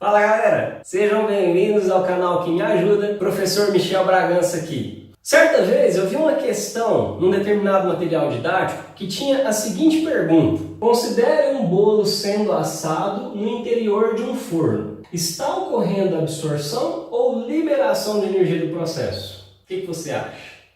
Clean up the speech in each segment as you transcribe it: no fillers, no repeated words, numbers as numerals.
Fala galera, sejam bem-vindos ao canal que me ajuda, professor Michel Bragança aqui. Certa vez eu vi uma questão num determinado material didático que tinha a seguinte pergunta: considere um bolo sendo assado no interior de um forno. Está ocorrendo absorção ou liberação de energia do processo? O que você acha?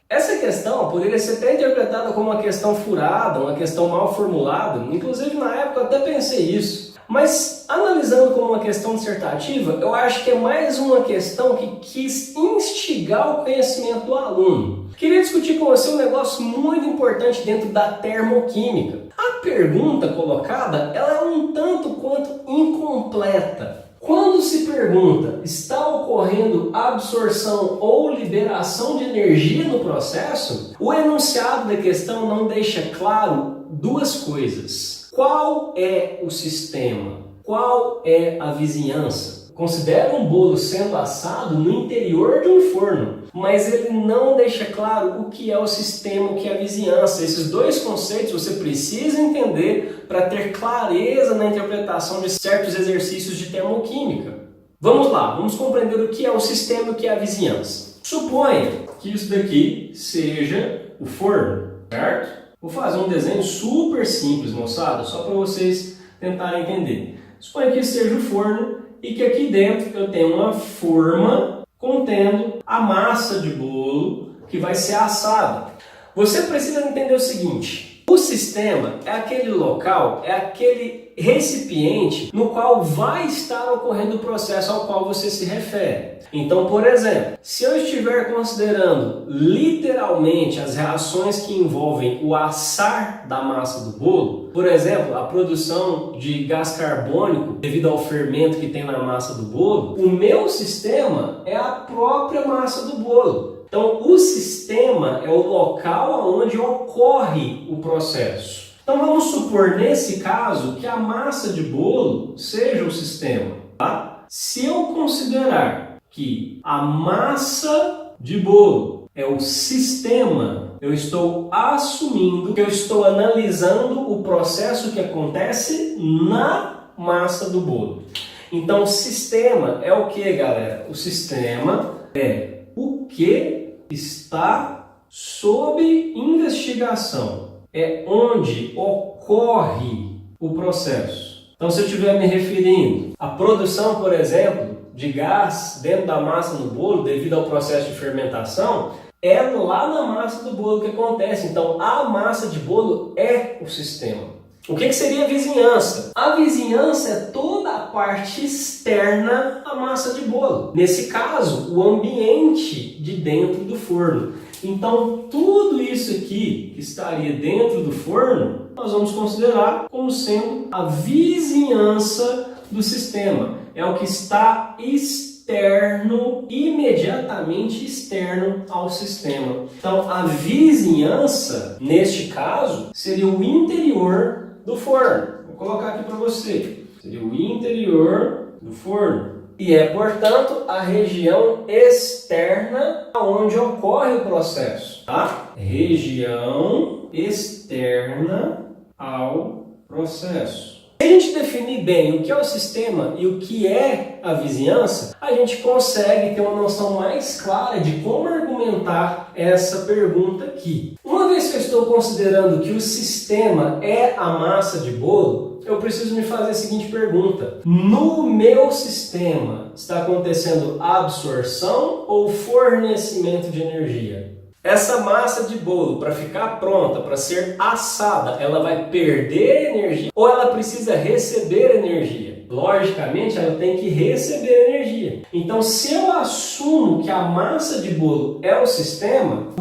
Essa questão poderia ser até interpretada como uma questão furada, uma questão mal formulada, inclusive na época eu até pensei isso. Mas analisando como uma questão dissertativa, eu acho que é mais uma questão que quis instigar o conhecimento do aluno. Queria discutir com você um negócio muito importante dentro da termoquímica. A pergunta colocada, ela é um tanto quanto incompleta. Quando se pergunta, está ocorrendo absorção ou liberação de energia no processo, o enunciado da questão não deixa claro duas coisas. Qual é o sistema? Qual é a vizinhança? Considera um bolo sendo assado no interior de um forno, mas ele não deixa claro o que é o sistema, o que é a vizinhança. Esses dois conceitos você precisa entender para ter clareza na interpretação de certos exercícios de termoquímica. Vamos lá, vamos compreender o que é o sistema e o que é a vizinhança. Suponha que isso daqui seja o forno, certo? Vou fazer um desenho super simples, moçada, só para vocês tentarem entender. Suponha que isso seja o forno e que aqui dentro eu tenho uma forma contendo a massa de bolo que vai ser assada. Você precisa entender o seguinte: o sistema é aquele local, é aquele recipiente no qual vai estar ocorrendo o processo ao qual você se refere. Então, por exemplo, se eu estiver considerando literalmente as reações que envolvem o assar da massa do bolo, por exemplo, a produção de gás carbônico devido ao fermento que tem na massa do bolo, o meu sistema é a própria massa do bolo. Então, o sistema é o local onde ocorre o processo. Então, vamos supor, nesse caso, que a massa de bolo seja o sistema. Tá? Se eu considerar que a massa de bolo é o sistema, eu estou assumindo que eu estou analisando o processo que acontece na massa do bolo. Então, o sistema é o que, galera? O sistema é o que está sob investigação. É onde ocorre o processo. Então, se eu estiver me referindo à produção, por exemplo, de gás dentro da massa do bolo devido ao processo de fermentação, é lá na massa do bolo que acontece. Então, a massa de bolo é o sistema. O que seria a vizinhança? A vizinhança é toda a parte externa à massa de bolo. Nesse caso, o ambiente de dentro do forno. Então, tudo isso aqui que estaria dentro do forno, nós vamos considerar como sendo a vizinhança do sistema. É o que está externo, imediatamente externo ao sistema. Então, a vizinhança, neste caso, seria o interior do forno. Vou colocar aqui para você. Seria o interior do forno. E é, portanto, a região externa onde ocorre o processo. Tá? Região externa ao processo. Se a gente definir bem o que é o sistema e o que é a vizinhança, a gente consegue ter uma noção mais clara de como argumentar essa pergunta aqui. Uma vez que eu estou considerando que o sistema é a massa de bolo, eu preciso me fazer a seguinte pergunta: no meu sistema está acontecendo absorção ou fornecimento de energia? Essa massa de bolo, para ficar pronta, para ser assada, ela vai perder energia ou ela precisa receber energia? Logicamente, ela tem que receber energia. Então, se eu assumo que a massa de bolo é o sistema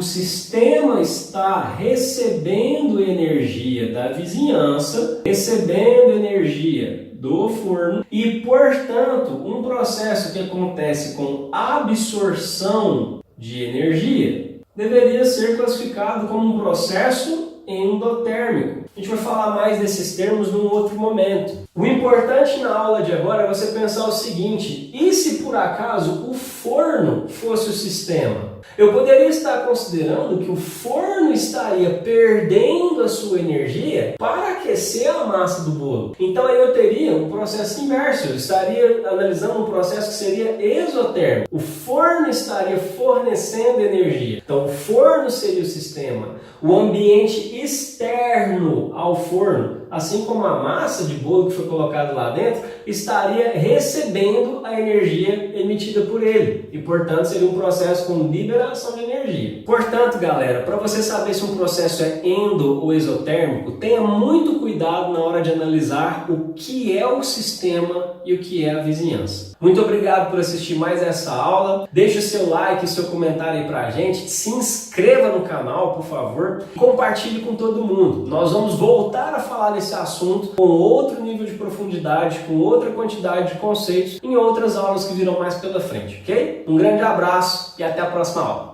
está recebendo energia da vizinhança, recebendo energia do forno e, portanto, um processo que acontece com absorção de energia deveria ser classificado como um processo endotérmico. A gente vai falar mais desses termos num outro momento. O importante na aula de agora é você pensar o seguinte: e se por acaso o forno fosse o sistema? Eu poderia estar considerando que o forno estaria perdendo a sua energia para aquecer a massa do bolo. Então aí eu teria um processo inverso, eu estaria analisando um processo que seria exotérmico. O forno estaria fornecendo energia. Então o forno seria o sistema, o ambiente externo ao forno, assim como a massa de bolo que foi colocada lá dentro, estaria recebendo a energia emitida por ele. E, portanto, seria um processo com liberação de energia. Portanto, galera, para você saber se um processo é endo ou exotérmico, tenha muito cuidado na hora de analisar o que é o sistema e o que é a vizinhança. Muito obrigado por assistir mais essa aula. Deixe o seu like e seu comentário aí pra gente. Se inscreva no canal, por favor. Compartilhe com todo mundo. Nós vamos voltar a falar desse assunto com outro nível de profundidade, com outra quantidade de conceitos em outras aulas que virão mais pela frente, ok? Um grande abraço e até a próxima aula.